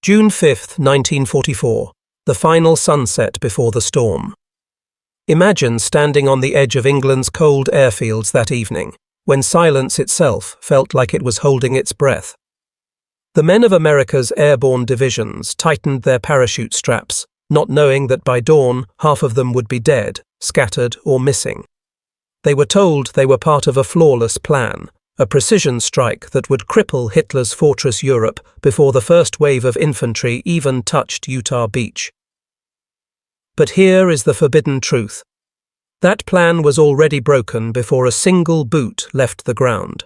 June 5, 1944, the final sunset before the storm. Imagine standing on the edge of England's cold airfields that evening, when silence itself felt like it was holding its breath. The men of America's Airborne Divisions tightened their parachute straps, not knowing that by dawn half of them would be dead, scattered or missing. They were told they were part of a flawless plan, a precision strike that would cripple Hitler's fortress Europe before the first wave of infantry even touched Utah Beach. But here is the forbidden truth. That plan was already broken before a single boot left the ground.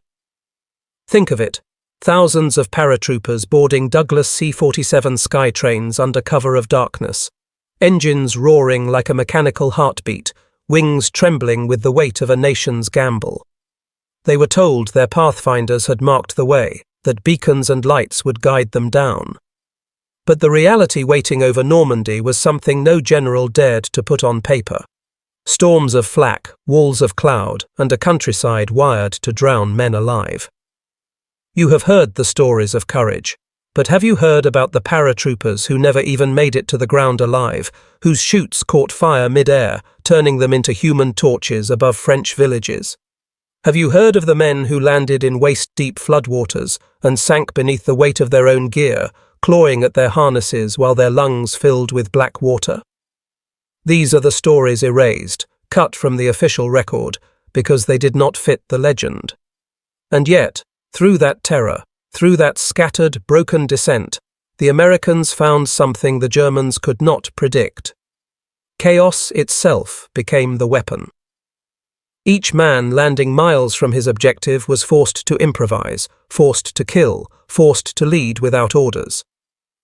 Think of it, thousands of paratroopers boarding Douglas C-47 Skytrains under cover of darkness, engines roaring like a mechanical heartbeat, wings trembling with the weight of a nation's gamble. They were told their pathfinders had marked the way, that beacons and lights would guide them down. But the reality waiting over Normandy was something no general dared to put on paper. Storms of flak, walls of cloud, and a countryside wired to drown men alive. You have heard the stories of courage, but have you heard about the paratroopers who never even made it to the ground alive, whose chutes caught fire mid-air, turning them into human torches above French villages? Have you heard of the men who landed in waist-deep floodwaters and sank beneath the weight of their own gear, clawing at their harnesses while their lungs filled with black water? These are the stories erased, cut from the official record, because they did not fit the legend. And yet, through that terror, through that scattered, broken descent, the Americans found something the Germans could not predict. Chaos itself became the weapon. Each man landing miles from his objective was forced to improvise, forced to kill, forced to lead without orders.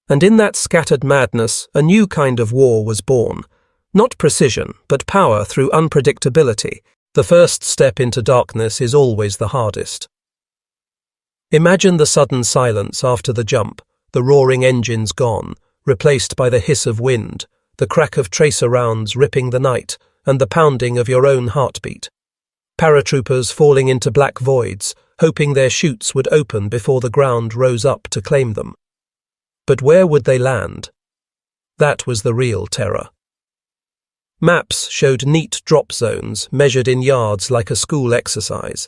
And in that scattered madness, a new kind of war was born. Not precision, but power through unpredictability. The first step into darkness is always the hardest. Imagine the sudden silence after the jump, the roaring engines gone, replaced by the hiss of wind, the crack of tracer rounds ripping the night, and the pounding of your own heartbeat. Paratroopers falling into black voids, hoping their chutes would open before the ground rose up to claim them. But where would they land? That was the real terror. Maps showed neat drop zones measured in yards like a school exercise.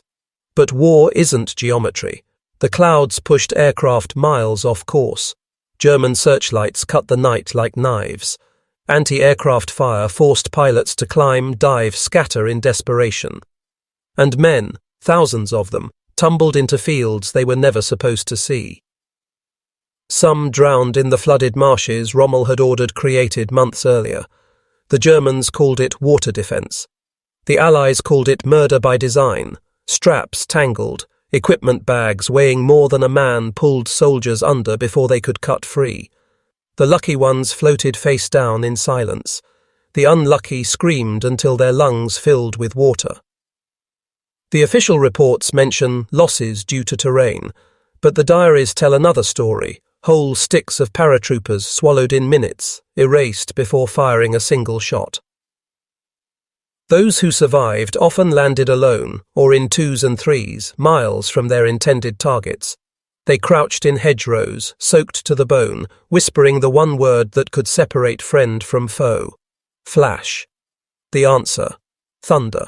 But war isn't geometry. The clouds pushed aircraft miles off course. German searchlights cut the night like knives. Anti-aircraft fire forced pilots to climb, dive, scatter in desperation. And men, thousands of them, tumbled into fields they were never supposed to see. Some drowned in the flooded marshes Rommel had ordered created months earlier. The Germans called it water defense. The Allies called it murder by design. Straps tangled, equipment bags weighing more than a man pulled soldiers under before they could cut free. The lucky ones floated face down in silence. The unlucky screamed until their lungs filled with water. The official reports mention losses due to terrain, but the diaries tell another story. Whole sticks of paratroopers swallowed in minutes, erased before firing a single shot. Those who survived often landed alone, or in twos and threes, miles from their intended targets. They crouched in hedgerows, soaked to the bone, whispering the one word that could separate friend from foe. Flash. The answer. Thunder.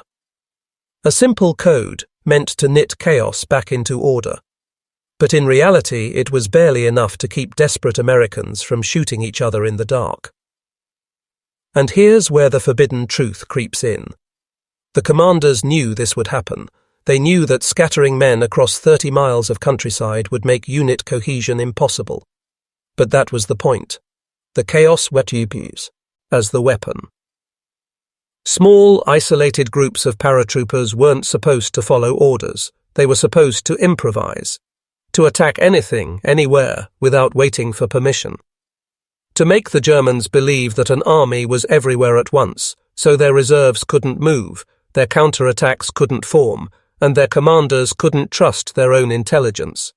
A simple code meant to knit chaos back into order. But in reality, it was barely enough to keep desperate Americans from shooting each other in the dark. And here's where the forbidden truth creeps in. The commanders knew this would happen. They knew that scattering men across 30 miles of countryside would make unit cohesion impossible. But that was the point. The chaos was used as the weapon. Small, isolated groups of paratroopers weren't supposed to follow orders. They were supposed to improvise. To attack anything, anywhere, without waiting for permission. To make the Germans believe that an army was everywhere at once, so their reserves couldn't move, their counterattacks couldn't form, and their commanders couldn't trust their own intelligence.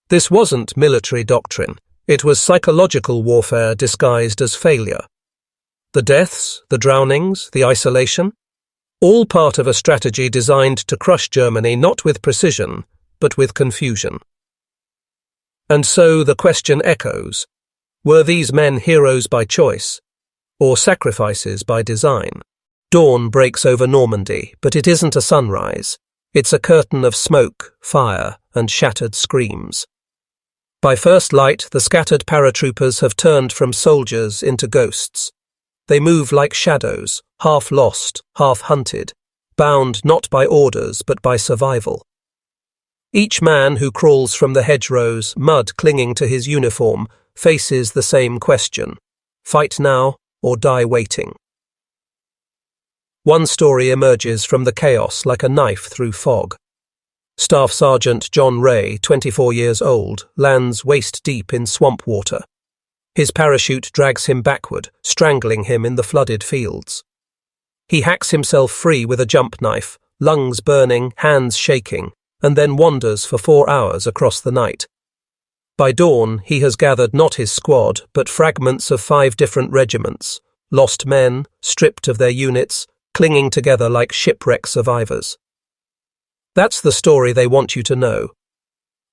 This wasn't military doctrine. It was psychological warfare disguised as failure. The deaths, the drownings, the isolation, all part of a strategy designed to crush Germany not with precision, but with confusion. And so the question echoes, Were these men heroes by choice, or sacrifices by design? Dawn breaks over Normandy, but it isn't a sunrise. It's a curtain of smoke, fire, and shattered screams. By first light, the scattered paratroopers have turned from soldiers into ghosts. They move like shadows, half lost, half hunted, bound not by orders but by survival. Each man who crawls from the hedgerows, mud clinging to his uniform, faces the same question: fight now or die waiting. One story emerges from the chaos like a knife through fog. Staff Sergeant John Ray, 24 years old, lands waist-deep in swamp water. His parachute drags him backward, strangling him in the flooded fields. He hacks himself free with a jump knife, lungs burning, hands shaking, and then wanders for 4 hours across the night. By dawn, he has gathered not his squad, but fragments of 5 different regiments, lost men, stripped of their units, clinging together like shipwreck survivors. That's the story they want you to know.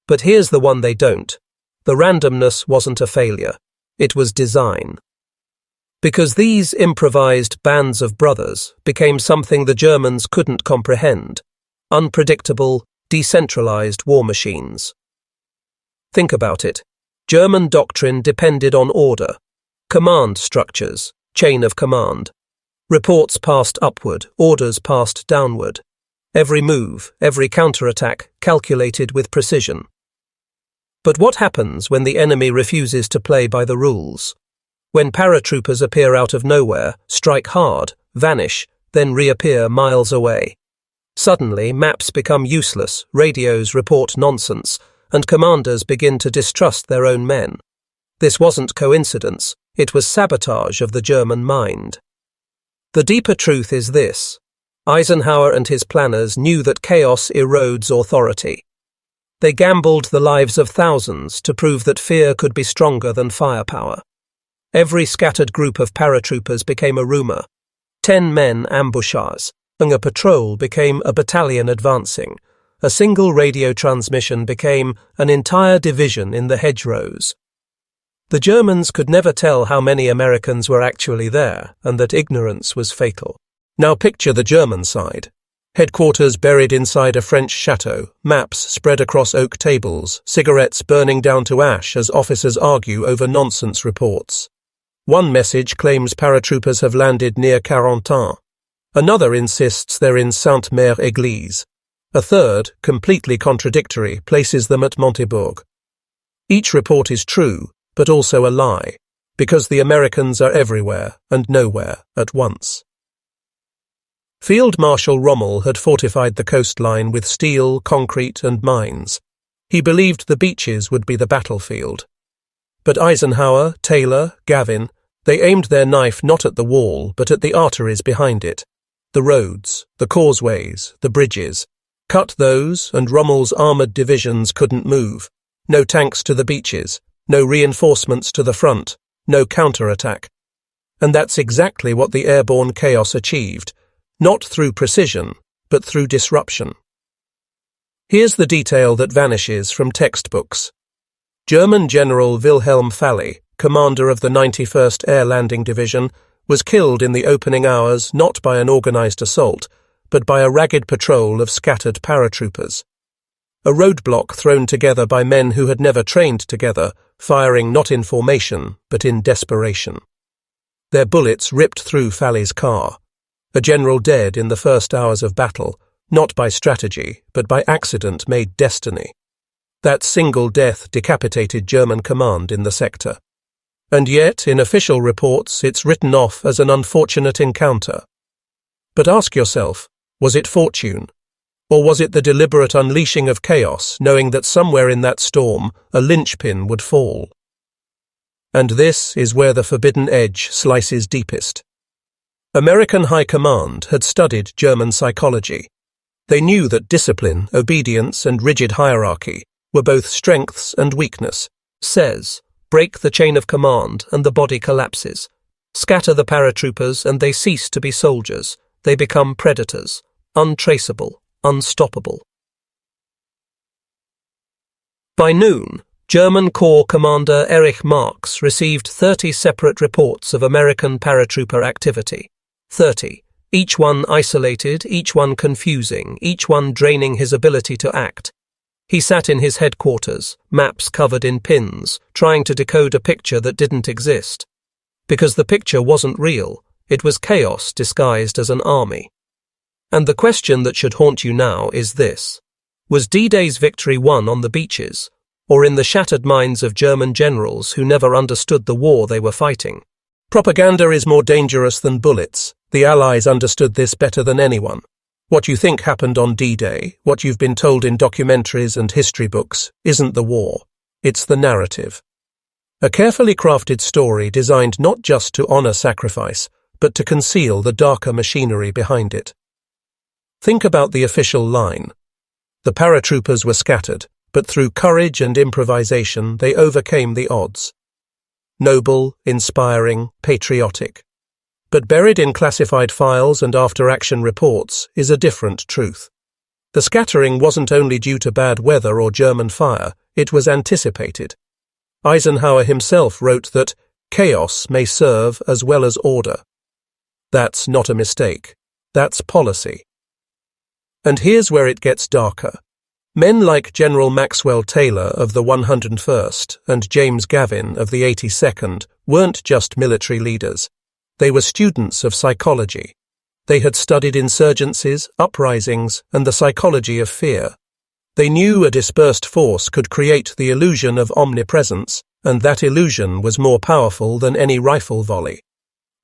But here's the one they don't. The randomness wasn't a failure. It was design. Because these improvised bands of brothers became something the Germans couldn't comprehend: unpredictable, decentralized war machines. Think about it. German doctrine depended on order. Command structures, chain of command. Reports passed upward, orders passed downward. Every move, every counterattack calculated with precision. But what happens when the enemy refuses to play by the rules? When paratroopers appear out of nowhere, strike hard, vanish, then reappear miles away. Suddenly, maps become useless, radios report nonsense, and commanders begin to distrust their own men. This wasn't coincidence, it was sabotage of the German mind. The deeper truth is this: Eisenhower and his planners knew that chaos erodes authority. They gambled the lives of thousands to prove that fear could be stronger than firepower. Every scattered group of paratroopers became a rumor. 10 men ambushers, and a patrol became a battalion advancing. A single radio transmission became an entire division in the hedgerows. The Germans could never tell how many Americans were actually there, and that ignorance was fatal. Now picture the German side. Headquarters buried inside a French chateau, maps spread across oak tables, cigarettes burning down to ash as officers argue over nonsense reports. One message claims paratroopers have landed near Carentan. Another insists they're in Sainte-Mère-Église. A third, completely contradictory, places them at Montebourg. Each report is true, but also a lie, because the Americans are everywhere and nowhere at once. Field Marshal Rommel had fortified the coastline with steel, concrete, and mines. He believed the beaches would be the battlefield. But Eisenhower, Taylor, Gavin, they aimed their knife not at the wall, but at the arteries behind it. The roads, the causeways, the bridges. Cut those, and Rommel's armoured divisions couldn't move. No tanks to the beaches, no reinforcements to the front, no counterattack. And that's exactly what the airborne chaos achieved. Not through precision, but through disruption. Here's the detail that vanishes from textbooks. German General Wilhelm Falley, commander of the 91st Air Landing Division, was killed in the opening hours not by an organized assault, but by a ragged patrol of scattered paratroopers. A roadblock thrown together by men who had never trained together, firing not in formation, but in desperation. Their bullets ripped through Falley's car. A general dead in the first hours of battle, not by strategy, but by accident made destiny. That single death decapitated German command in the sector. And yet, in official reports, it's written off as an unfortunate encounter. But ask yourself, was it fortune? Or was it the deliberate unleashing of chaos, knowing that somewhere in that storm a linchpin would fall? And this is where the forbidden edge slices deepest. American High Command had studied German psychology. They knew that discipline, obedience, and rigid hierarchy were both strengths and weakness. Says, break the chain of command and the body collapses. Scatter the paratroopers and they cease to be soldiers. They become predators, untraceable, unstoppable. By noon, German Corps Commander Erich Marx received 30 separate reports of American paratrooper activity. 30, each one isolated, each one confusing, each one draining his ability to act. He sat in his headquarters, maps covered in pins, trying to decode a picture that didn't exist. Because the picture wasn't real, it was chaos disguised as an army. And the question that should haunt you now is this: was D-Day's victory won on the beaches, or in the shattered minds of German generals who never understood the war they were fighting? Propaganda is more dangerous than bullets. The Allies understood this better than anyone. What you think happened on D-Day, what you've been told in documentaries and history books, isn't the war. It's the narrative. A carefully crafted story designed not just to honor sacrifice, but to conceal the darker machinery behind it. Think about the official line. The paratroopers were scattered, but through courage and improvisation they overcame the odds. Noble, inspiring, patriotic. But buried in classified files and after-action reports is a different truth. The scattering wasn't only due to bad weather or German fire, it was anticipated. Eisenhower himself wrote that chaos may serve as well as order. That's not a mistake. That's policy. And here's where it gets darker. Men like General Maxwell Taylor of the 101st and James Gavin of the 82nd weren't just military leaders. They were students of psychology. They had studied insurgencies, uprisings, and the psychology of fear. They knew a dispersed force could create the illusion of omnipresence, and that illusion was more powerful than any rifle volley.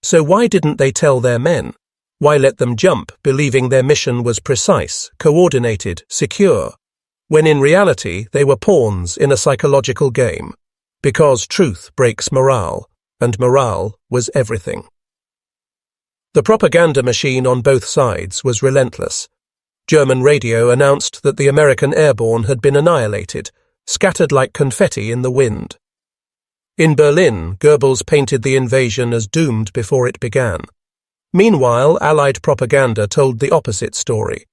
So why didn't they tell their men? Why let them jump, believing their mission was precise, coordinated, secure, when in reality they were pawns in a psychological game? Because truth breaks morale, and morale was everything. The propaganda machine on both sides was relentless. German radio announced that the American airborne had been annihilated, scattered like confetti in the wind. In Berlin, Goebbels painted the invasion as doomed before it began. Meanwhile, Allied propaganda told the opposite story.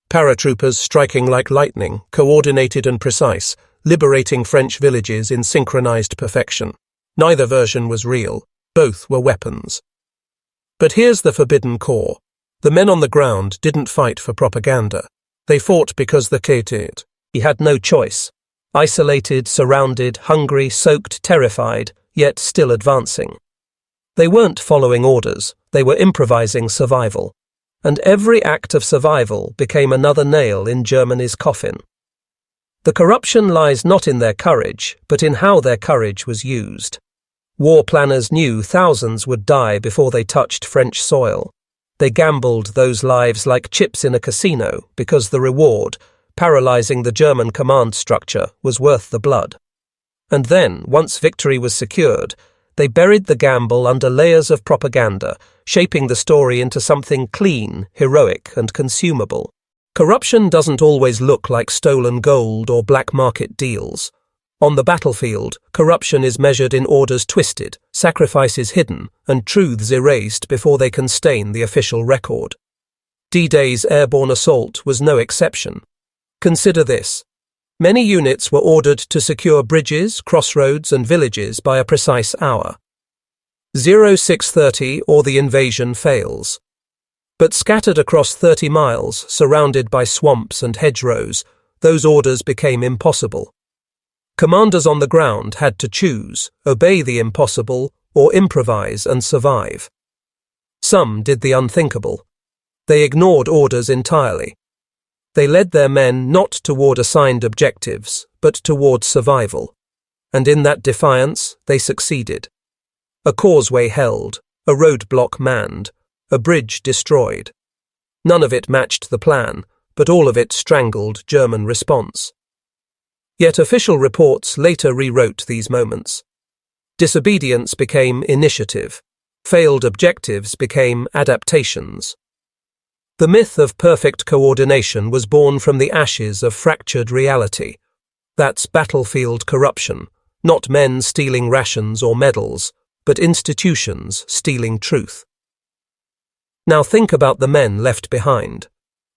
Paratroopers striking like lightning, coordinated and precise, liberating French villages in synchronized perfection. Neither version was real. Both were weapons. But here's the forbidden core. The men on the ground didn't fight for propaganda. They fought because the Carentan. He had no choice. Isolated, surrounded, hungry, soaked, terrified, yet still advancing. They weren't following orders, they were improvising survival. And every act of survival became another nail in Germany's coffin. The corruption lies not in their courage, but in how their courage was used. War planners knew thousands would die before they touched French soil. They gambled those lives like chips in a casino because the reward, paralyzing the German command structure, was worth the blood. And then, once victory was secured, they buried the gamble under layers of propaganda, shaping the story into something clean, heroic, and consumable. Corruption doesn't always look like stolen gold or black market deals. On the battlefield, corruption is measured in orders twisted, sacrifices hidden, and truths erased before they can stain the official record. D-Day's airborne assault was no exception. Consider this. Many units were ordered to secure bridges, crossroads, and villages by a precise hour. 0630 or the invasion fails. But scattered across 30 miles, surrounded by swamps and hedgerows, those orders became impossible. Commanders on the ground had to choose, obey the impossible, or improvise and survive. Some did the unthinkable. They ignored orders entirely. They led their men not toward assigned objectives, but toward survival. And in that defiance, they succeeded. A causeway held, a roadblock manned, a bridge destroyed. None of it matched the plan, but all of it strangled German response. Yet official reports later rewrote these moments. Disobedience became initiative. Failed objectives became adaptations. The myth of perfect coordination was born from the ashes of fractured reality. That's battlefield corruption, not men stealing rations or medals, but institutions stealing truth. Now think about the men left behind.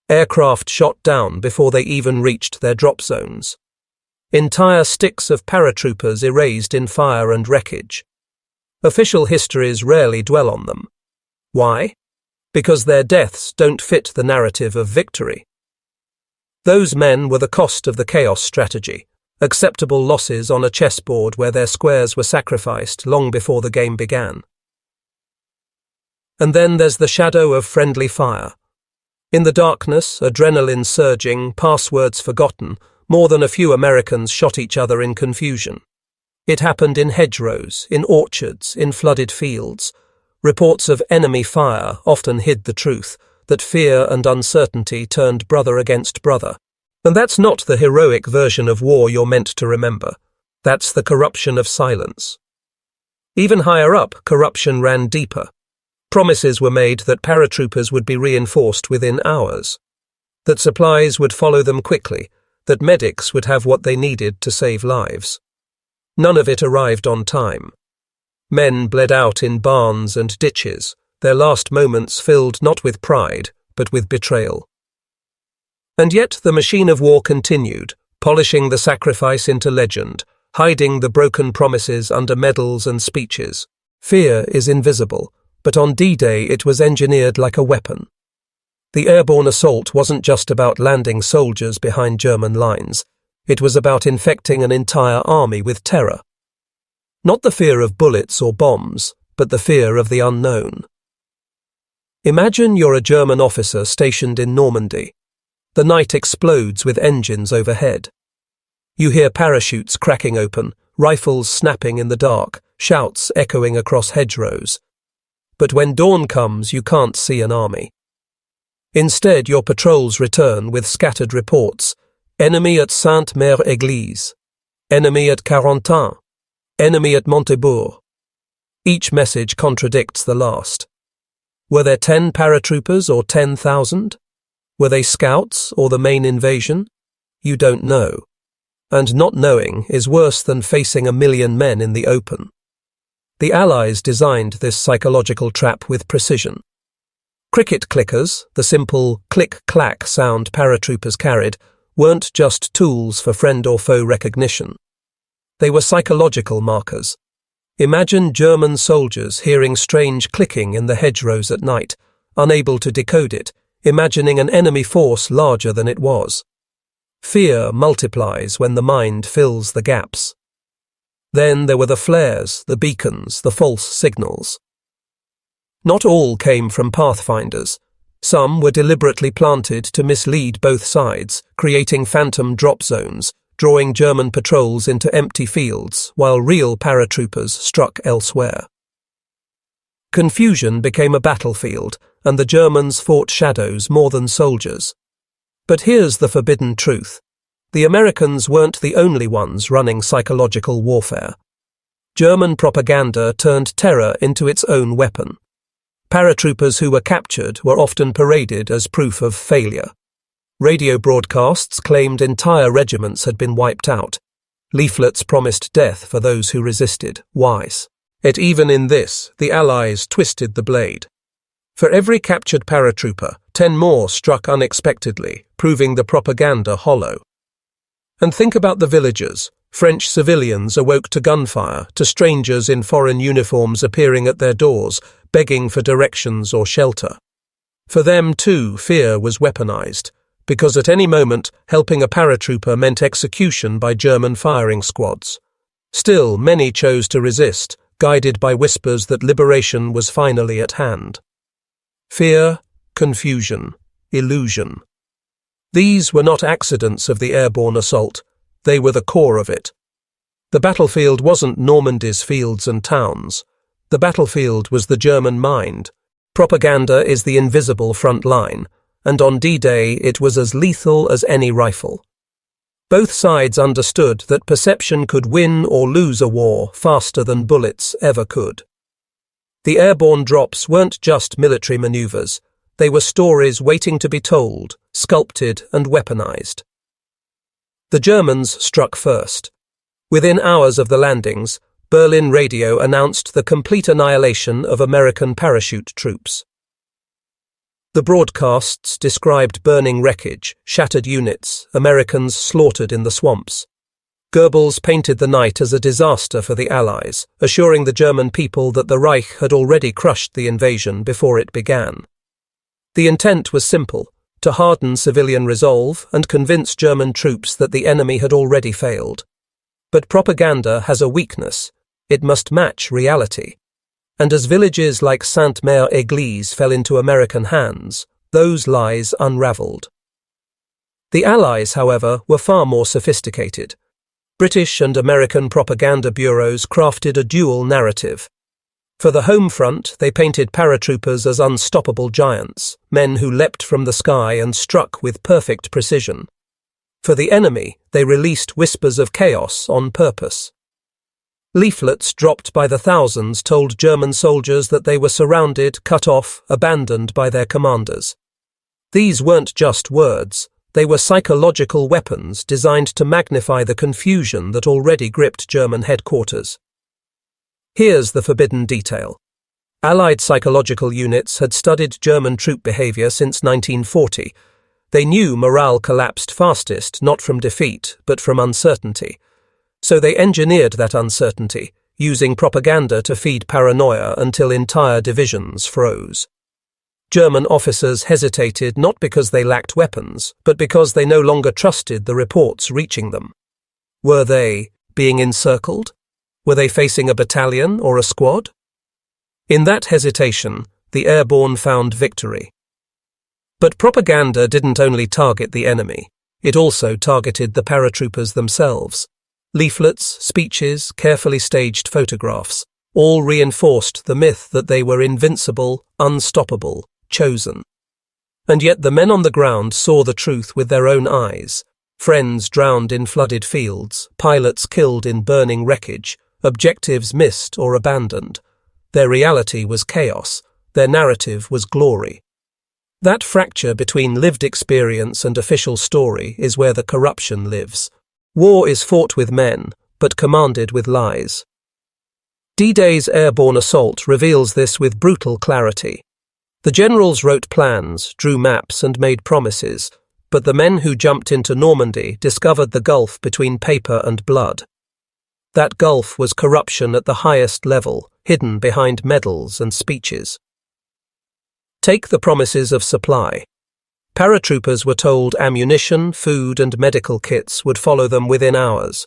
Aircraft shot down before they even reached their drop zones. Entire sticks of paratroopers erased in fire and wreckage. Official histories rarely dwell on them. Why? Because their deaths don't fit the narrative of victory. Those men were the cost of the chaos strategy, acceptable losses on a chessboard where their squares were sacrificed long before the game began. And then there's the shadow of friendly fire. In the darkness, adrenaline surging, passwords forgotten, more than a few Americans shot each other in confusion. It happened in hedgerows, in orchards, in flooded fields. Reports of enemy fire often hid the truth, that fear and uncertainty turned brother against brother. And that's not the heroic version of war you're meant to remember. That's the corruption of silence. Even higher up, corruption ran deeper. Promises were made that paratroopers would be reinforced within hours, that supplies would follow them quickly, that medics would have what they needed to save lives. None of it arrived on time. Men bled out in barns and ditches, their last moments filled not with pride, but with betrayal. And yet the machine of war continued, polishing the sacrifice into legend, hiding the broken promises under medals and speeches. Fear is invisible, but on D-Day it was engineered like a weapon. The airborne assault wasn't just about landing soldiers behind German lines. It was about infecting an entire army with terror. Not the fear of bullets or bombs, but the fear of the unknown. Imagine you're a German officer stationed in Normandy. The night explodes with engines overhead. You hear parachutes cracking open, rifles snapping in the dark, shouts echoing across hedgerows. But when dawn comes, you can't see an army. Instead, your patrols return with scattered reports. Enemy at Sainte-Mère-Église. Enemy at Carentan. Enemy at Montebourg. Each message contradicts the last. Were there 10 paratroopers or 10,000? Were they scouts or the main invasion? You don't know. And not knowing is worse than facing 1,000,000 men in the open. The Allies designed this psychological trap with precision. Cricket clickers, the simple click-clack sound paratroopers carried, weren't just tools for friend or foe recognition. They were psychological markers. Imagine German soldiers hearing strange clicking in the hedgerows at night, unable to decode it, imagining an enemy force larger than it was. Fear multiplies when the mind fills the gaps. Then there were the flares, the beacons, the false signals. Not all came from pathfinders. Some were deliberately planted to mislead both sides, creating phantom drop zones, drawing German patrols into empty fields, while real paratroopers struck elsewhere. Confusion became a battlefield, and the Germans fought shadows more than soldiers. But here's the forbidden truth. The Americans weren't the only ones running psychological warfare. German propaganda turned terror into its own weapon. Paratroopers who were captured were often paraded as proof of failure. Radio broadcasts claimed entire regiments had been wiped out. Leaflets promised death for those who resisted. Wise. Yet even in this, the Allies twisted the blade. For every captured paratrooper, 10 more struck unexpectedly, proving the propaganda hollow. And think about the villagers. French civilians awoke to gunfire, to strangers in foreign uniforms appearing at their doors, begging for directions or shelter. For them, too, fear was weaponized, because at any moment, helping a paratrooper meant execution by German firing squads. Still, many chose to resist, guided by whispers that liberation was finally at hand. Fear, confusion, illusion. These were not accidents of the airborne assault. They were the core of it. The battlefield wasn't Normandy's fields and towns. The battlefield was the German mind. Propaganda is the invisible front line, and on D-Day it was as lethal as any rifle. Both sides understood that perception could win or lose a war faster than bullets ever could. The airborne drops weren't just military maneuvers. They were stories waiting to be told, sculpted and weaponized. The Germans struck first. Within hours of the landings, Berlin radio announced the complete annihilation of American parachute troops. The broadcasts described burning wreckage, shattered units, Americans slaughtered in the swamps. Goebbels painted the night as a disaster for the Allies, assuring the German people that the Reich had already crushed the invasion before it began. The intent was simple: to harden civilian resolve and convince German troops that the enemy had already failed. But propaganda has a weakness: it must match reality. And as villages like Sainte-Mère-Église fell into American hands, those lies unravelled. The Allies, however, were far more sophisticated. British and American propaganda bureaus crafted a dual narrative. For the home front, they painted paratroopers as unstoppable giants, men who leapt from the sky and struck with perfect precision. For the enemy, they released whispers of chaos on purpose. Leaflets dropped by the thousands told German soldiers that they were surrounded, cut off, abandoned by their commanders. These weren't just words. They were psychological weapons designed to magnify the confusion that already gripped German headquarters. Here's the forbidden detail. Allied psychological units had studied German troop behavior since 1940. They knew morale collapsed fastest not from defeat, but from uncertainty. So they engineered that uncertainty, using propaganda to feed paranoia until entire divisions froze. German officers hesitated not because they lacked weapons, but because they no longer trusted the reports reaching them. Were they being encircled? Were they facing a battalion or a squad? In that hesitation, the airborne found victory. But propaganda didn't only target the enemy, it also targeted the paratroopers themselves. Leaflets, speeches, carefully staged photographs, all reinforced the myth that they were invincible, unstoppable, chosen. And yet the men on the ground saw the truth with their own eyes. Friends drowned in flooded fields, pilots killed in burning wreckage, objectives missed or abandoned. Their reality was chaos, their narrative was glory. That fracture between lived experience and official story is where the corruption lives. War is fought with men, but commanded with lies. D-Day's airborne assault reveals this with brutal clarity. The generals wrote plans, drew maps and made promises, but the men who jumped into Normandy discovered the gulf between paper and blood. That gulf was corruption at the highest level, hidden behind medals and speeches. Take the promises of supply. Paratroopers were told ammunition, food and medical kits would follow them within hours.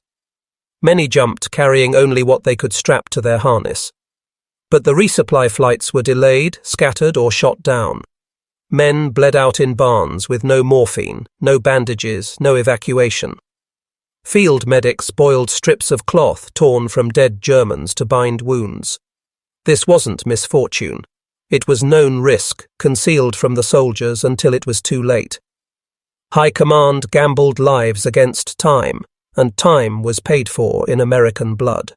Many jumped carrying only what they could strap to their harness. But the resupply flights were delayed, scattered or shot down. Men bled out in barns with no morphine, no bandages, no evacuation. Field medics boiled strips of cloth torn from dead Germans to bind wounds. This wasn't misfortune. It was known risk, concealed from the soldiers until it was too late. High Command gambled lives against time, and time was paid for in American blood.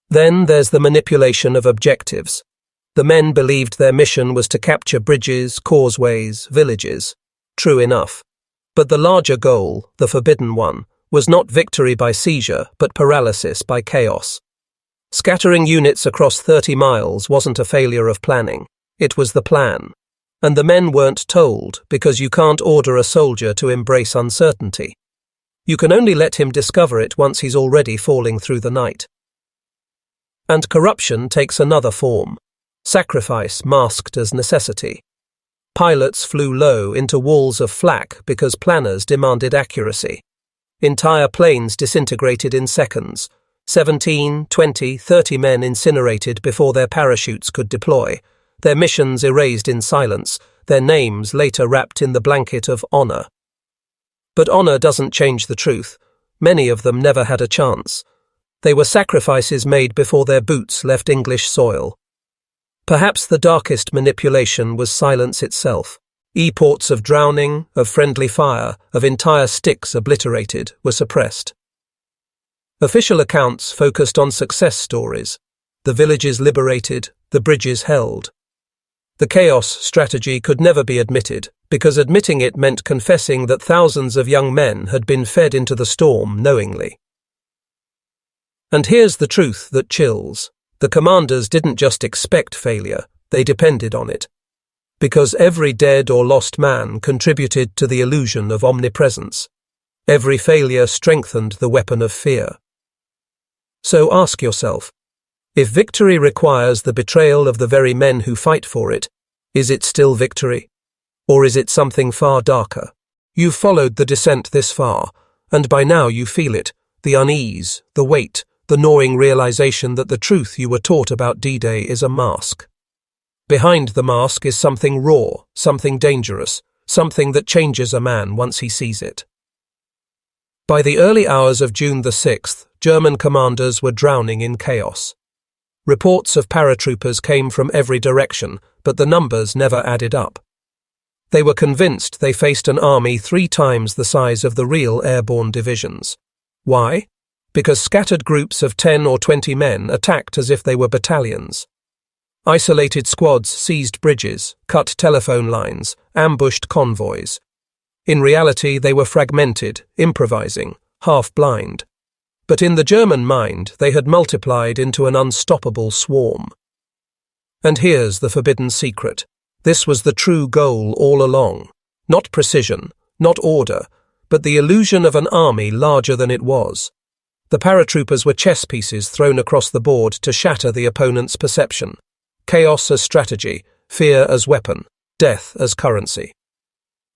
Then there's the manipulation of objectives. The men believed their mission was to capture bridges, causeways, villages. True enough. But the larger goal, the forbidden one, was not victory by seizure, but paralysis by chaos. Scattering units across 30 miles wasn't a failure of planning. It was the plan. And the men weren't told, because you can't order a soldier to embrace uncertainty. You can only let him discover it once he's already falling through the night. And corruption takes another form. Sacrifice masked as necessity. Pilots flew low into walls of flak because planners demanded accuracy. Entire planes disintegrated in seconds. 17, 20, 30 men incinerated before their parachutes could deploy. Their missions erased in silence, their names later wrapped in the blanket of honor. But honor doesn't change the truth. Many of them never had a chance. They were sacrifices made before their boots left English soil. Perhaps the darkest manipulation was silence itself. Reports of drowning, of friendly fire, of entire sticks obliterated were suppressed. Official accounts focused on success stories. The villages liberated, the bridges held. The chaos strategy could never be admitted, because admitting it meant confessing that thousands of young men had been fed into the storm knowingly. And here's the truth that chills. The commanders didn't just expect failure, they depended on it. Because every dead or lost man contributed to the illusion of omnipresence. Every failure strengthened the weapon of fear. So ask yourself, if victory requires the betrayal of the very men who fight for it, is it still victory? Or is it something far darker? You've followed the descent this far, and by now you feel it, the unease, the weight, the gnawing realization that the truth you were taught about D-Day is a mask. Behind the mask is something raw, something dangerous, something that changes a man once he sees it. By the early hours of June the 6th, German commanders were drowning in chaos. Reports of paratroopers came from every direction, but the numbers never added up. They were convinced they faced an army 3 times the size of the real airborne divisions. Why? Because scattered groups of 10 or 20 men attacked as if they were battalions. Isolated squads seized bridges, cut telephone lines, ambushed convoys. In reality, they were fragmented, improvising, half-blind. But in the German mind, they had multiplied into an unstoppable swarm. And here's the forbidden secret. This was the true goal all along. Not precision, not order, but the illusion of an army larger than it was. The paratroopers were chess pieces thrown across the board to shatter the opponent's perception. Chaos as strategy, fear as weapon, death as currency.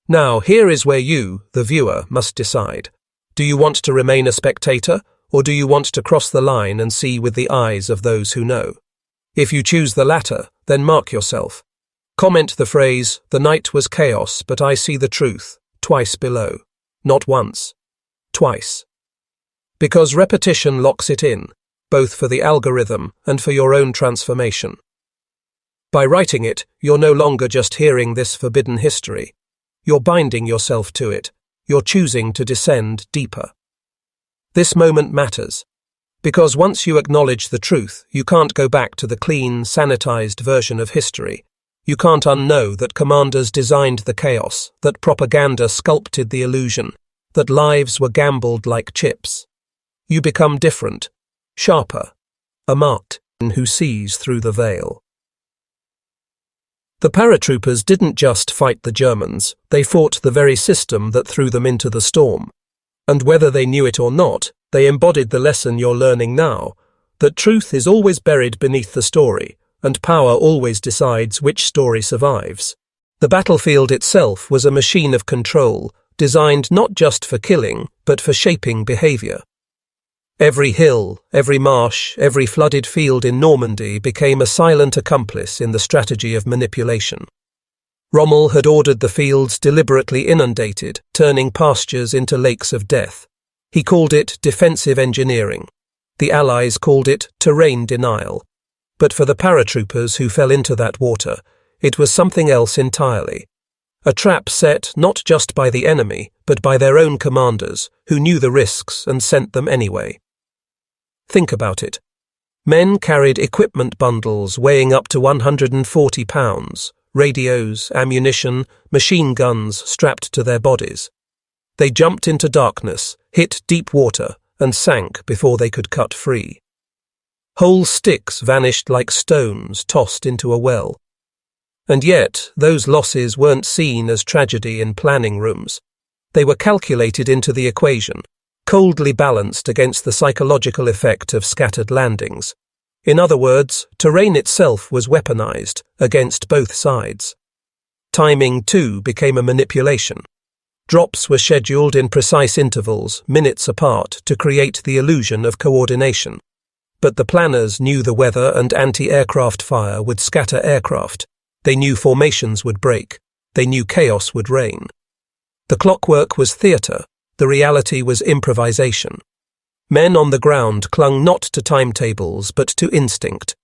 Now, here is where you, the viewer, must decide. Do you want to remain a spectator, or do you want to cross the line and see with the eyes of those who know? If you choose the latter, then mark yourself. Comment the phrase, "The night was chaos, but I see the truth," twice below. Not once. Twice. Because repetition locks it in, both for the algorithm and for your own transformation. By writing it, you're no longer just hearing this forbidden history. You're binding yourself to it. You're choosing to descend deeper. This moment matters, because once you acknowledge the truth, you can't go back to the clean, sanitized version of history. You can't unknow that commanders designed the chaos, that propaganda sculpted the illusion, that lives were gambled like chips. You become different, sharper, a marked man who sees through the veil. The paratroopers didn't just fight the Germans, they fought the very system that threw them into the storm. And whether they knew it or not, they embodied the lesson you're learning now, that truth is always buried beneath the story, and power always decides which story survives. The battlefield itself was a machine of control, designed not just for killing, but for shaping behavior. Every hill, every marsh, every flooded field in Normandy became a silent accomplice in the strategy of manipulation. Rommel had ordered the fields deliberately inundated, turning pastures into lakes of death. He called it defensive engineering. The Allies called it terrain denial. But for the paratroopers who fell into that water, it was something else entirely. A trap set not just by the enemy, but by their own commanders, who knew the risks and sent them anyway. Think about it. Men carried equipment bundles weighing up to 140 pounds, radios, ammunition, machine guns strapped to their bodies. They jumped into darkness, hit deep water, and sank before they could cut free. Whole sticks vanished like stones tossed into a well. And yet, those losses weren't seen as tragedy in planning rooms. They were calculated into the equation, coldly balanced against the psychological effect of scattered landings. In other words, terrain itself was weaponized against both sides. Timing, too, became a manipulation. Drops were scheduled in precise intervals, minutes apart, to create the illusion of coordination. But the planners knew the weather and anti-aircraft fire would scatter aircraft. They knew formations would break. They knew chaos would reign. The clockwork was theatre. The reality was improvisation. Men on the ground clung not to timetables but to instinct,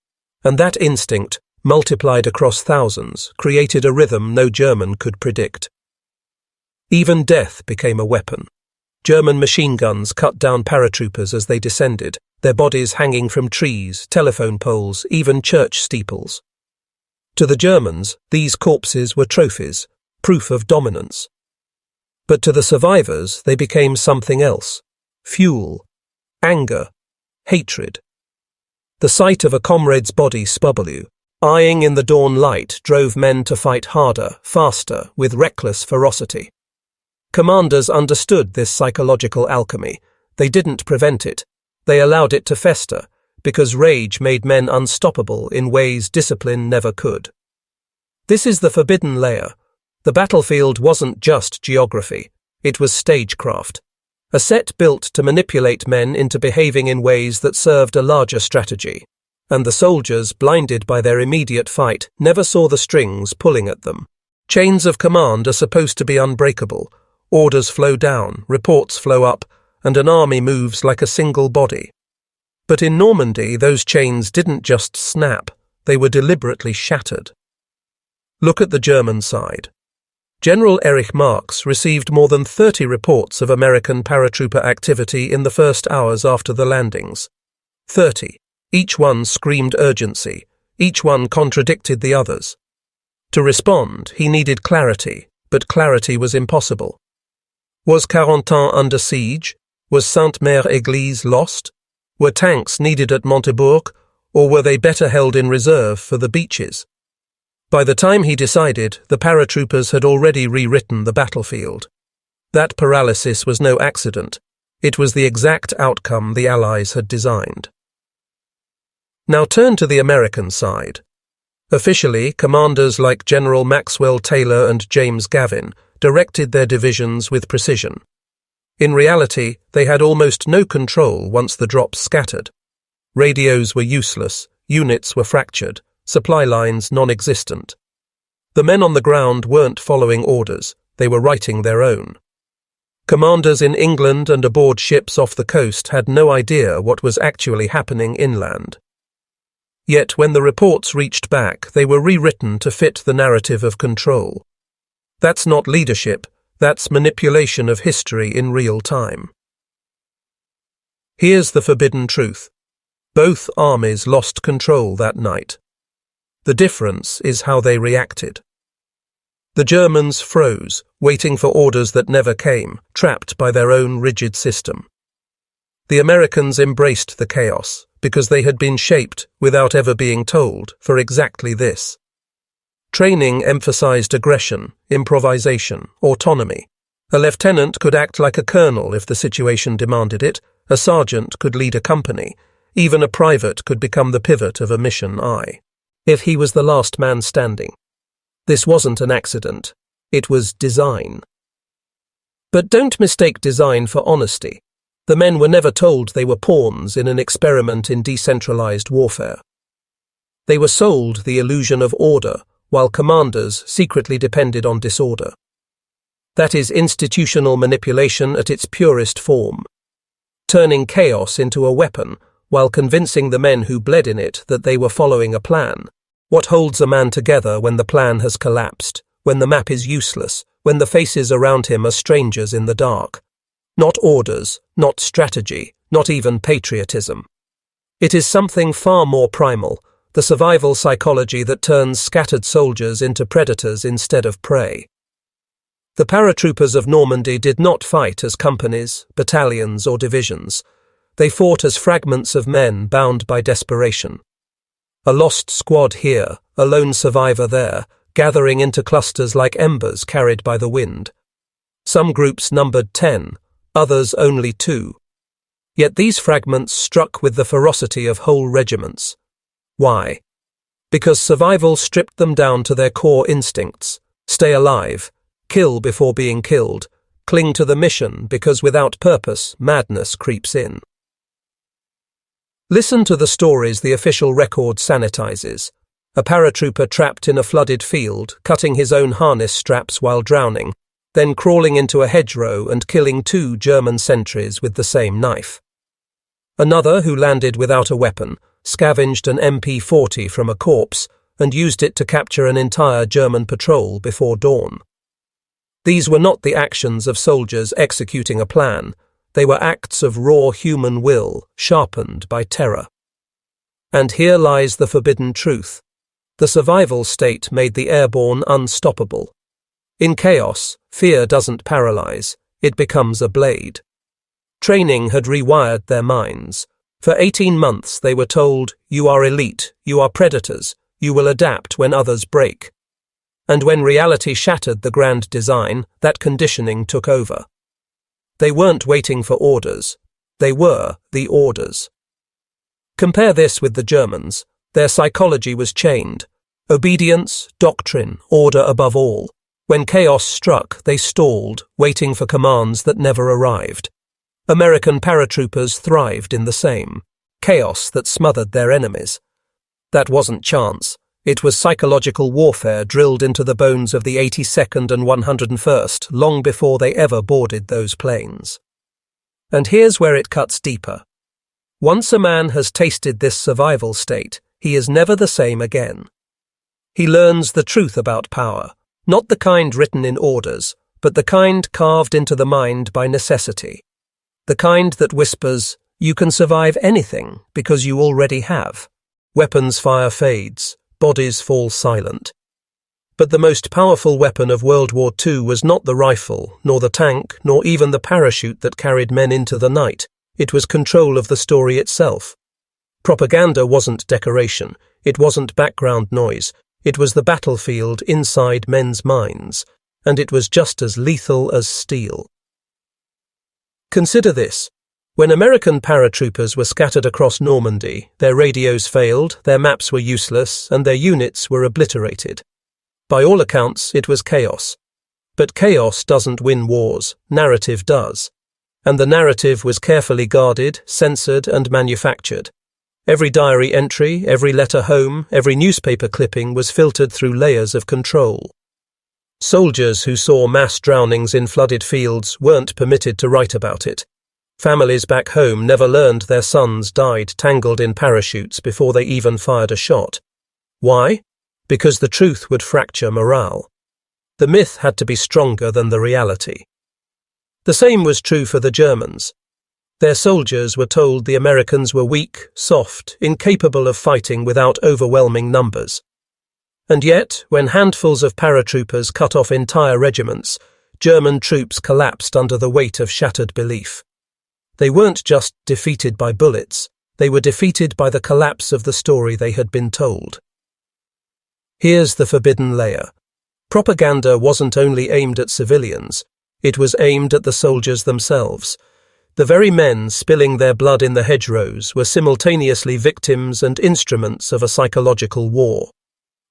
and that instinct, multiplied across thousands, created a rhythm no German could predict. Even death became a weapon. German machine guns cut down paratroopers as they descended, their bodies hanging from trees, telephone poles, even church steeples. To the Germans, these corpses were trophies, proof of dominance. But to the survivors, they became something else: fuel, anger, hatred. The sight of a comrade's body spubble, eyeing in the dawn light, drove men to fight harder, faster, with reckless ferocity. Commanders understood this psychological alchemy. They didn't prevent it. They allowed it to fester, because rage made men unstoppable in ways discipline never could. This is the forbidden layer. The battlefield wasn't just geography, it was stagecraft. A set built to manipulate men into behaving in ways that served a larger strategy. And the soldiers, blinded by their immediate fight, never saw the strings pulling at them. Chains of command are supposed to be unbreakable. Orders flow down, reports flow up, and an army moves like a single body. But in Normandy, those chains didn't just snap, they were deliberately shattered. Look at the German side. General Erich Marx received more than 30 reports of American paratrooper activity in the first hours after the landings. 30. Each one screamed urgency. Each one contradicted the others. To respond, he needed clarity, but clarity was impossible. Was Carentan under siege? Was Sainte-Mère-Église lost? Were tanks needed at Montebourg, or were they better held in reserve for the beaches? By the time he decided, the paratroopers had already rewritten the battlefield. That paralysis was no accident. It was the exact outcome the Allies had designed. Now turn to the American side. Officially, commanders like General Maxwell Taylor and James Gavin directed their divisions with precision. In reality, they had almost no control once the drops scattered. Radios were useless, units were fractured, supply lines non-existent. The men on the ground weren't following orders, they were writing their own. Commanders in England and aboard ships off the coast had no idea what was actually happening inland. Yet when the reports reached back, they were rewritten to fit the narrative of control. That's not leadership, that's manipulation of history in real time. Here's the forbidden truth. Both armies lost control that night. The difference is how they reacted. The Germans froze, waiting for orders that never came, trapped by their own rigid system. The Americans embraced the chaos, because they had been shaped, without ever being told, for exactly this. Training emphasized aggression, improvisation, autonomy. A lieutenant could act like a colonel if the situation demanded it, a sergeant could lead a company, even a private could become the pivot of a mission if he was the last man standing. This wasn't an accident, it was design. But don't mistake design for honesty. The men were never told they were pawns in an experiment in decentralized warfare. They were sold the illusion of order, while commanders secretly depended on disorder. That is institutional manipulation at its purest form, turning chaos into a weapon while convincing the men who bled in it that they were following a plan. What holds a man together when the plan has collapsed, when the map is useless, when the faces around him are strangers in the dark? Not orders, not strategy, not even patriotism. It is something far more primal, the survival psychology that turns scattered soldiers into predators instead of prey. The paratroopers of Normandy did not fight as companies, battalions, or divisions. They fought as fragments of men bound by desperation. A lost squad here, a lone survivor there, gathering into clusters like embers carried by the wind. Some groups numbered 10, others only 2. Yet these fragments struck with the ferocity of whole regiments. Why? Because survival stripped them down to their core instincts. Stay alive, kill before being killed, cling to the mission because without purpose, madness creeps in. Listen to the stories the official record sanitizes. A paratrooper trapped in a flooded field, cutting his own harness straps while drowning, then crawling into a hedgerow and killing 2 German sentries with the same knife. Another, who landed without a weapon, scavenged an MP-40 from a corpse and used it to capture an entire German patrol before dawn. These were not the actions of soldiers executing a plan. They were acts of raw human will, sharpened by terror. And here lies the forbidden truth. The survival state made the airborne unstoppable. In chaos, fear doesn't paralyze, it becomes a blade. Training had rewired their minds. For 18 months they were told, you are elite, you are predators, you will adapt when others break. And when reality shattered the grand design, that conditioning took over. They weren't waiting for orders. They were the orders. Compare this with the Germans. Their psychology was chained. Obedience, doctrine, order above all. When chaos struck, they stalled, waiting for commands that never arrived. American paratroopers thrived in the same. Chaos that smothered their enemies. That wasn't chance. It was psychological warfare drilled into the bones of the 82nd and 101st long before they ever boarded those planes. And here's where it cuts deeper. Once a man has tasted this survival state, he is never the same again. He learns the truth about power, not the kind written in orders, but the kind carved into the mind by necessity. The kind that whispers, you can survive anything because you already have. Weapons fire fades, bodies fall silent. But the most powerful weapon of World War II was not the rifle, nor the tank, nor even the parachute that carried men into the night. It was control of the story itself. Propaganda wasn't decoration, it wasn't background noise, it was the battlefield inside men's minds, and it was just as lethal as steel. Consider this. When American paratroopers were scattered across Normandy, their radios failed, their maps were useless, and their units were obliterated. By all accounts, it was chaos. But chaos doesn't win wars, narrative does. And the narrative was carefully guarded, censored, and manufactured. Every diary entry, every letter home, every newspaper clipping was filtered through layers of control. Soldiers who saw mass drownings in flooded fields weren't permitted to write about it. Families back home never learned their sons died tangled in parachutes before they even fired a shot. Why? Because the truth would fracture morale. The myth had to be stronger than the reality. The same was true for the Germans. Their soldiers were told the Americans were weak, soft, incapable of fighting without overwhelming numbers. And yet, when handfuls of paratroopers cut off entire regiments, German troops collapsed under the weight of shattered belief. They weren't just defeated by bullets, they were defeated by the collapse of the story they had been told. Here's the forbidden layer. Propaganda wasn't only aimed at civilians, it was aimed at the soldiers themselves. The very men spilling their blood in the hedgerows were simultaneously victims and instruments of a psychological war.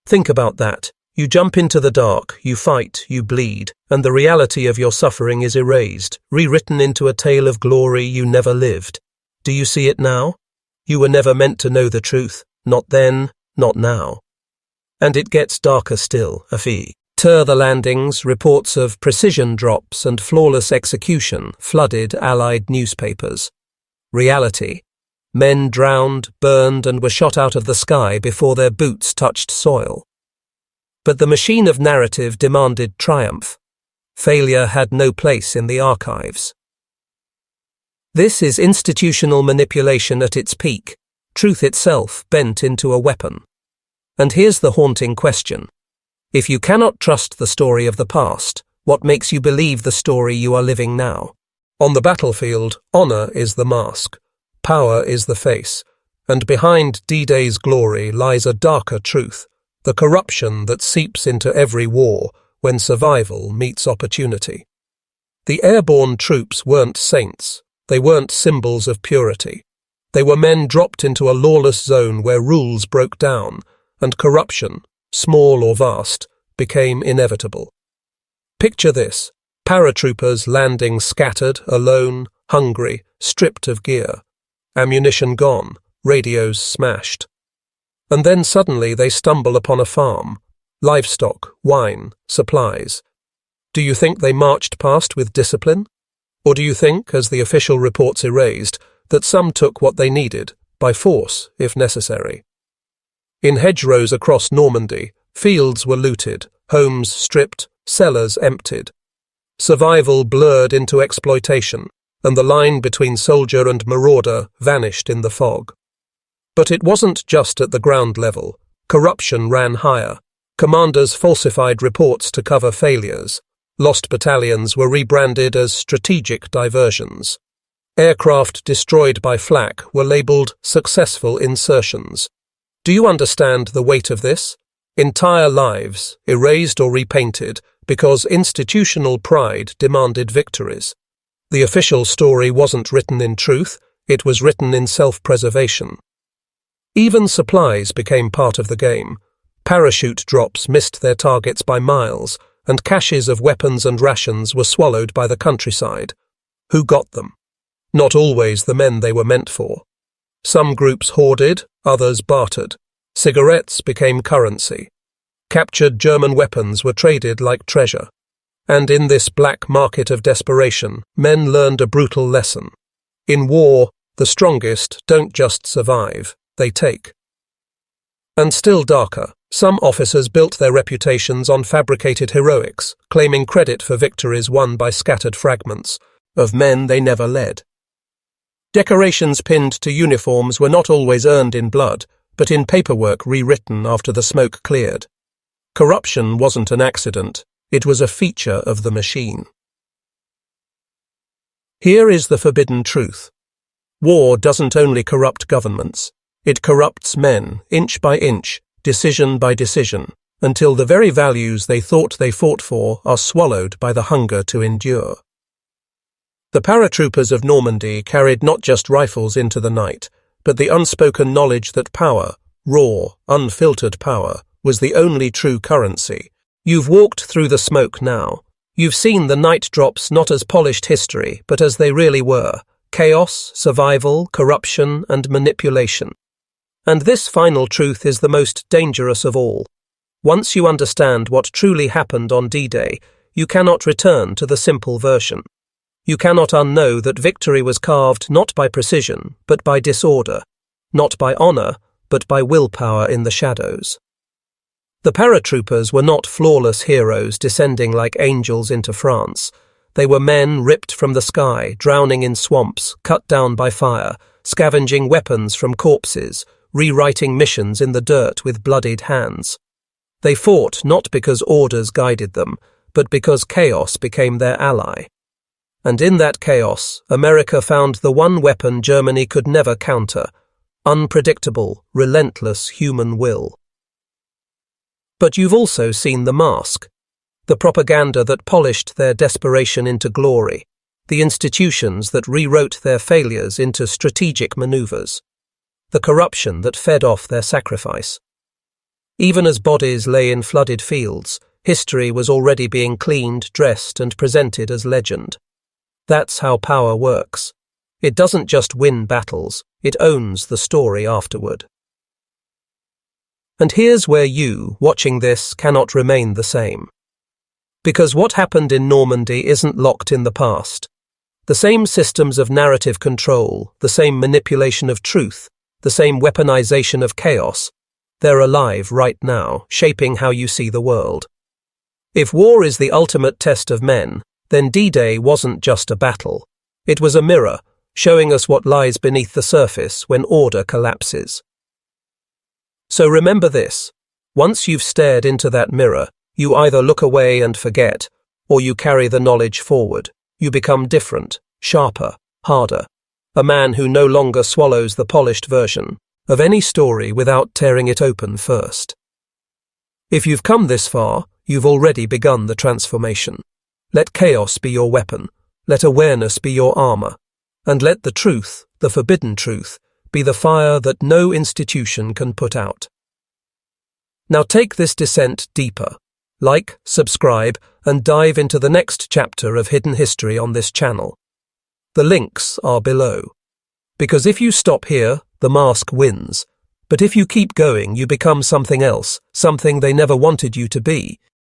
Think about that. You jump into the dark, you fight, you bleed, and the reality of your suffering is erased, rewritten into a tale of glory you never lived. Do you see it now? You were never meant to know the truth, not then, not now. And it gets darker still, the landings, reports of precision drops and flawless execution flooded Allied newspapers. Reality. Men drowned, burned, and were shot out of the sky before their boots touched soil. But the machine of narrative demanded triumph. Failure had no place in the archives. This is institutional manipulation at its peak, truth itself bent into a weapon. And here's the haunting question. If you cannot trust the story of the past, what makes you believe the story you are living now? On the battlefield, honor is the mask, power is the face, and behind D-Day's glory lies a darker truth, the corruption that seeps into every war when survival meets opportunity. The airborne troops weren't saints, they weren't symbols of purity. They were men dropped into a lawless zone where rules broke down, and corruption, small or vast, became inevitable. Picture this, paratroopers landing scattered, alone, hungry, stripped of gear, ammunition gone, radios smashed. And then suddenly they stumble upon a farm, livestock, wine, supplies. Do you think they marched past with discipline? Or do you think, as the official reports erased, that some took what they needed, by force, if necessary? In hedgerows across Normandy, fields were looted, homes stripped, cellars emptied. Survival blurred into exploitation, and the line between soldier and marauder vanished in the fog. But it wasn't just at the ground level. Corruption ran higher. Commanders falsified reports to cover failures. Lost battalions were rebranded as strategic diversions. Aircraft destroyed by flak were labelled successful insertions. Do you understand the weight of this? Entire lives erased or repainted because institutional pride demanded victories. The official story wasn't written in truth, it was written in self-preservation. Even supplies became part of the game. Parachute drops missed their targets by miles, and caches of weapons and rations were swallowed by the countryside. Who got them? Not always the men they were meant for. Some groups hoarded, others bartered. Cigarettes became currency. Captured German weapons were traded like treasure. And in this black market of desperation, men learned a brutal lesson. In war, the strongest don't just survive, they take. And still darker, some officers built their reputations on fabricated heroics, claiming credit for victories won by scattered fragments of men they never led. Decorations pinned to uniforms were not always earned in blood, but in paperwork rewritten after the smoke cleared. Corruption wasn't an accident, it was a feature of the machine. Here is the forbidden truth. War doesn't only corrupt governments, it corrupts men, inch by inch, decision by decision, until the very values they thought they fought for are swallowed by the hunger to endure. The paratroopers of Normandy carried not just rifles into the night, but the unspoken knowledge that power, raw, unfiltered power, was the only true currency. You've walked through the smoke now. You've seen the night drops not as polished history, but as they really were: chaos, survival, corruption, and manipulation. And this final truth is the most dangerous of all. Once you understand what truly happened on D-Day, you cannot return to the simple version. You cannot unknow that victory was carved not by precision, but by disorder, not by honor, but by willpower in the shadows. The paratroopers were not flawless heroes descending like angels into France. They were men ripped from the sky, drowning in swamps, cut down by fire, scavenging weapons from corpses, rewriting missions in the dirt with bloodied hands. They fought not because orders guided them, but because chaos became their ally. And in that chaos, America found the one weapon Germany could never counter: unpredictable, relentless human will. But you've also seen the mask, the propaganda that polished their desperation into glory, the institutions that rewrote their failures into strategic maneuvers, the corruption that fed off their sacrifice. Even as bodies lay in flooded fields, history was already being cleaned, dressed, and presented as legend. That's how power works. It doesn't just win battles, it owns the story afterward. And here's where you, watching this, cannot remain the same. Because what happened in Normandy isn't locked in the past. The same systems of narrative control, the same manipulation of truth, the same weaponization of chaos, they're alive right now, shaping how you see the world. If war is the ultimate test of men, then D-Day wasn't just a battle. It was a mirror, showing us what lies beneath the surface when order collapses. So remember this: once you've stared into that mirror, you either look away and forget, or you carry the knowledge forward. You become different, sharper, harder, a man who no longer swallows the polished version of any story without tearing it open first. If you've come this far, you've already begun the transformation. Let chaos be your weapon, let awareness be your armor, and let the truth, the forbidden truth, be the fire that no institution can put out. Now take this descent deeper. Like, subscribe, and dive into the next chapter of hidden history on this channel. The links are below. Because if you stop here, the mask wins. But if you keep going, you become something else, something they never wanted you to be.